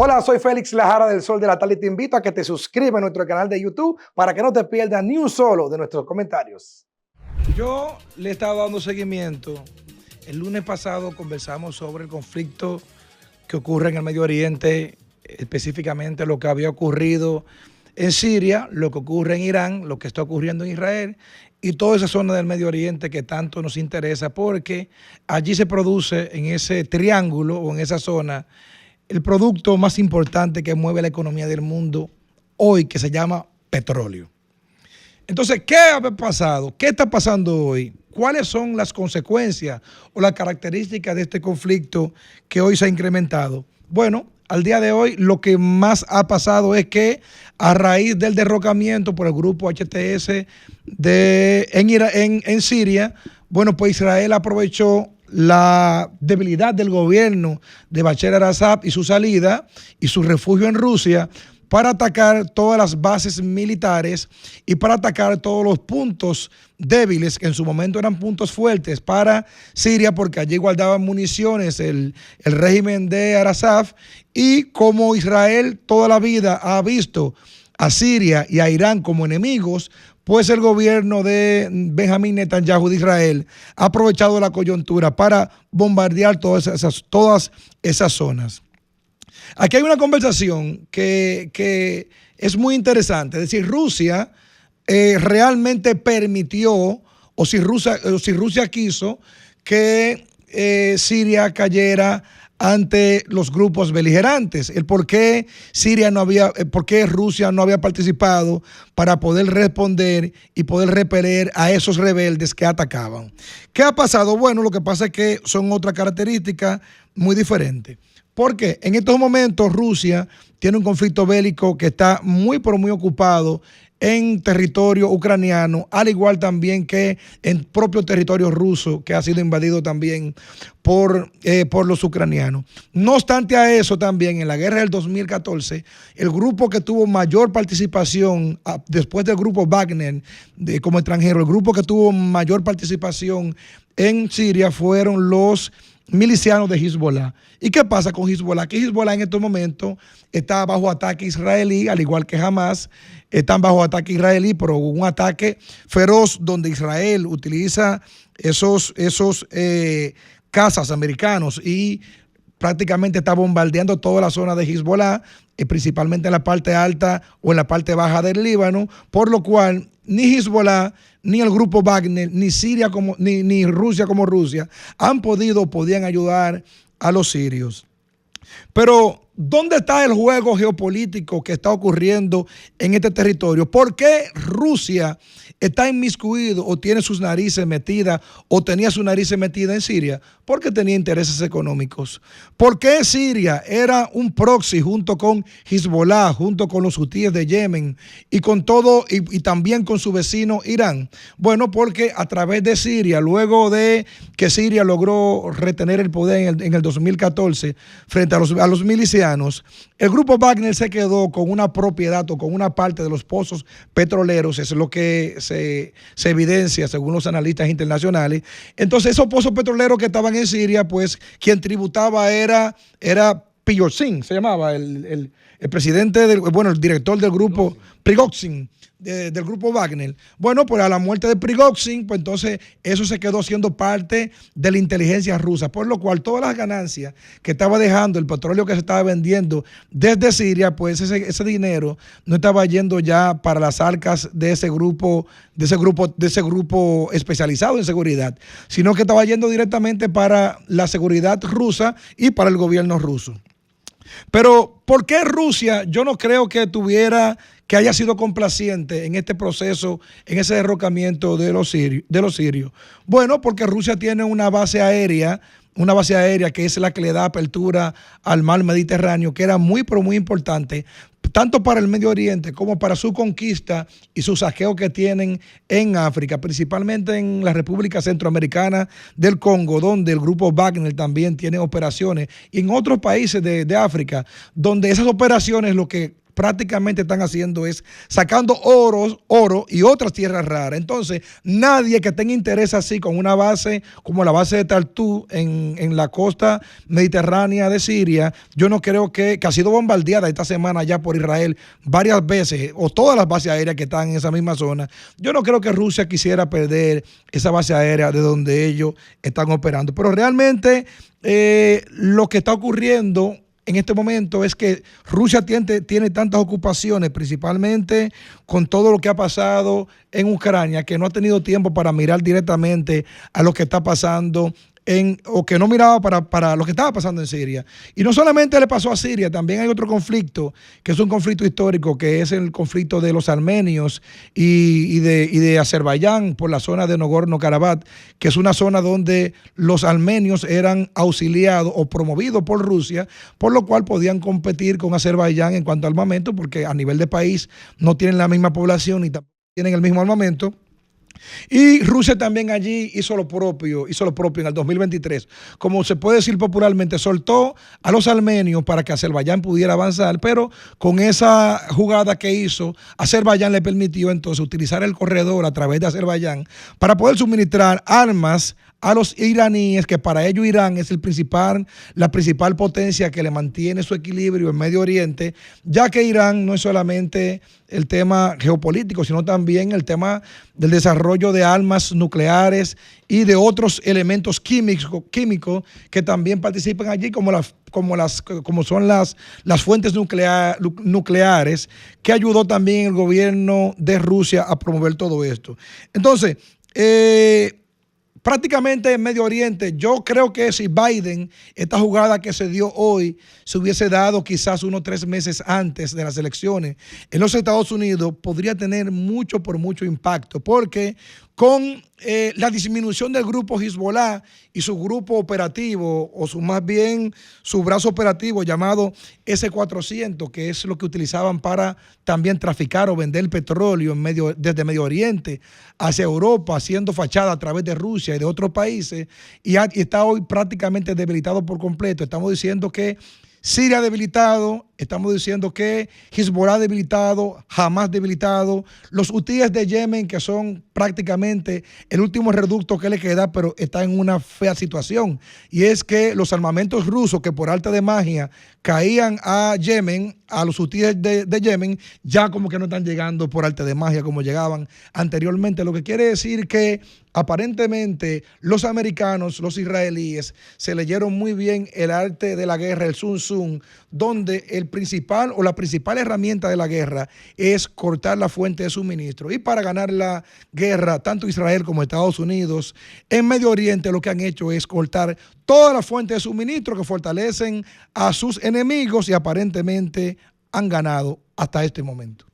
Hola, soy Félix Lajara del Sol de la Tarde y te invito a que te suscribas a nuestro canal de YouTube para que no te pierdas ni un solo de nuestros comentarios. Yo le he estado dando seguimiento. El lunes pasado conversamos sobre el conflicto que ocurre en el Medio Oriente, específicamente lo que había ocurrido en Siria, lo que ocurre en Irán, lo que está ocurriendo en Israel y toda esa zona del Medio Oriente que tanto nos interesa porque allí se produce en ese triángulo o en esa zona el producto más importante que mueve la economía del mundo hoy, que se llama petróleo. Entonces, ¿qué ha pasado? ¿Qué está pasando hoy? ¿Cuáles son las consecuencias o las características de este conflicto que hoy se ha incrementado? Bueno, al día de hoy lo que más ha pasado es que a raíz del derrocamiento por el grupo HTS en Siria, bueno, pues Israel aprovechó la debilidad del gobierno de Bashar al-Assad y su salida y su refugio en Rusia para atacar todas las bases militares y para atacar todos los puntos débiles que en su momento eran puntos fuertes para Siria, porque allí guardaban municiones el régimen de al-Assad, y como Israel toda la vida ha visto a Siria y a Irán como enemigos, pues el gobierno de Benjamín Netanyahu de Israel ha aprovechado la coyuntura para bombardear todas esas zonas. Aquí hay una conversación que es muy interesante. Es decir, Rusia realmente permitió, o si Rusia quiso, que Siria cayera ante los grupos beligerantes. El por qué Rusia no había participado para poder responder y poder repeler a esos rebeldes que atacaban. ¿Qué ha pasado? Bueno, lo que pasa es que son otras características muy diferentes. Porque en estos momentos Rusia tiene un conflicto bélico que está muy, pero muy ocupado en territorio ucraniano, al igual también que en propio territorio ruso, que ha sido invadido también por los ucranianos. No obstante a eso, también en la guerra del 2014, el grupo que tuvo mayor participación, después del grupo Wagner como extranjero, el grupo que tuvo mayor participación en Siria fueron los milicianos de Hezbollah. ¿Y qué pasa con Hezbollah? Que Hezbollah en estos momentos está bajo ataque israelí, al igual que Hamas, están bajo ataque israelí, pero hubo un ataque feroz donde Israel utiliza esos cazas americanos y prácticamente está bombardeando toda la zona de Hezbollah, principalmente en la parte alta o en la parte baja del Líbano, por lo cual ni Hezbollah, ni el grupo Wagner, ni Siria ni Rusia como Rusia podían ayudar a los sirios. Pero, ¿dónde está el juego geopolítico que está ocurriendo en este territorio? ¿Por qué Rusia está inmiscuido o tiene sus narices metidas o tenía sus narices metidas en Siria? Porque tenía intereses económicos. ¿Por qué Siria era un proxy junto con Hezbollah, junto con los hutíes de Yemen y con todo y también con su vecino Irán? Bueno, porque a través de Siria, luego de que Siria logró retener el poder en el 2014 frente a los milicianos, el grupo Wagner se quedó con una propiedad o con una parte de los pozos petroleros, es lo que se evidencia según los analistas internacionales. Entonces esos pozos petroleros que estaban en Siria, pues quien tributaba era Prigozhin, se llamaba el presidente, el director del grupo Prigozhin, del grupo Wagner. Bueno, pues a la muerte de Prigozhin, pues entonces eso se quedó siendo parte de la inteligencia rusa, por lo cual todas las ganancias que estaba dejando el petróleo que se estaba vendiendo desde Siria, pues ese dinero no estaba yendo ya para las arcas de ese grupo especializado en seguridad, sino que estaba yendo directamente para la seguridad rusa y para el gobierno ruso. Pero, ¿por qué Rusia? Yo no creo que haya sido complaciente en este proceso, en ese derrocamiento de los sirios. Bueno, porque Rusia tiene una base aérea que es la que le da apertura al mar Mediterráneo, que era muy, pero muy importante, tanto para el Medio Oriente como para su conquista y su saqueo que tienen en África, principalmente en la República Centroamericana del Congo, donde el grupo Wagner también tiene operaciones, y en otros países de África, donde esas operaciones lo que prácticamente están haciendo es sacando oro y otras tierras raras. Entonces, nadie que tenga interés así con una base como la base de Tartú en la costa mediterránea de Siria, yo no creo que ha sido bombardeada esta semana ya por Israel varias veces, o todas las bases aéreas que están en esa misma zona. Yo no creo que Rusia quisiera perder esa base aérea de donde ellos están operando. Pero realmente lo que está ocurriendo en este momento es que Rusia tiene tantas ocupaciones, principalmente con todo lo que ha pasado en Ucrania, que no ha tenido tiempo para mirar directamente a lo que está pasando o que no miraba para lo que estaba pasando en Siria. Y no solamente le pasó a Siria, también hay otro conflicto, que es un conflicto histórico, que es el conflicto de los armenios y de Azerbaiyán por la zona de Nagorno-Karabaj, que es una zona donde los armenios eran auxiliados o promovidos por Rusia, por lo cual podían competir con Azerbaiyán en cuanto a armamento, porque a nivel de país no tienen la misma población ni tampoco tienen el mismo armamento. Y Rusia también allí hizo lo propio en el 2023. Como se puede decir popularmente, soltó a los armenios para que Azerbaiyán pudiera avanzar, pero con esa jugada que hizo, Azerbaiyán le permitió entonces utilizar el corredor a través de Azerbaiyán para poder suministrar armas a los iraníes, que para ellos Irán es la principal potencia que le mantiene su equilibrio en Medio Oriente, ya que Irán no es solamente el tema geopolítico, sino también el tema del desarrollo de armas nucleares y de otros elementos químicos que también participan allí, como son las fuentes nucleares, que ayudó también el gobierno de Rusia a promover todo esto. Entonces, prácticamente en Medio Oriente, yo creo que si Biden, esta jugada que se dio hoy, se hubiese dado quizás unos 3 meses antes de las elecciones en los Estados Unidos, podría tener mucho impacto, porque con la disminución del grupo Hezbollah y su grupo operativo, o más bien su brazo operativo llamado S-400, que es lo que utilizaban para también traficar o vender petróleo desde Medio Oriente hacia Europa, haciendo fachada a través de Rusia y de otros países, y está hoy prácticamente debilitado por completo. Estamos diciendo que Siria debilitado, estamos diciendo que Hezbollah debilitado, Hamas debilitado, los hutíes de Yemen, que son prácticamente el último reducto que le queda, pero está en una fea situación. Y es que los armamentos rusos que por arte de magia caían a Yemen, a los hutíes de Yemen, ya como que no están llegando por arte de magia como llegaban anteriormente. Lo que quiere decir que aparentemente los americanos, los israelíes, se leyeron muy bien el arte de la guerra, el Sun Tzu, donde la principal herramienta de la guerra es cortar la fuente de suministro. Y para ganar la guerra, tanto Israel como Estados Unidos, en Medio Oriente lo que han hecho es cortar toda la fuente de suministro, que fortalecen a sus enemigos, y aparentemente han ganado hasta este momento.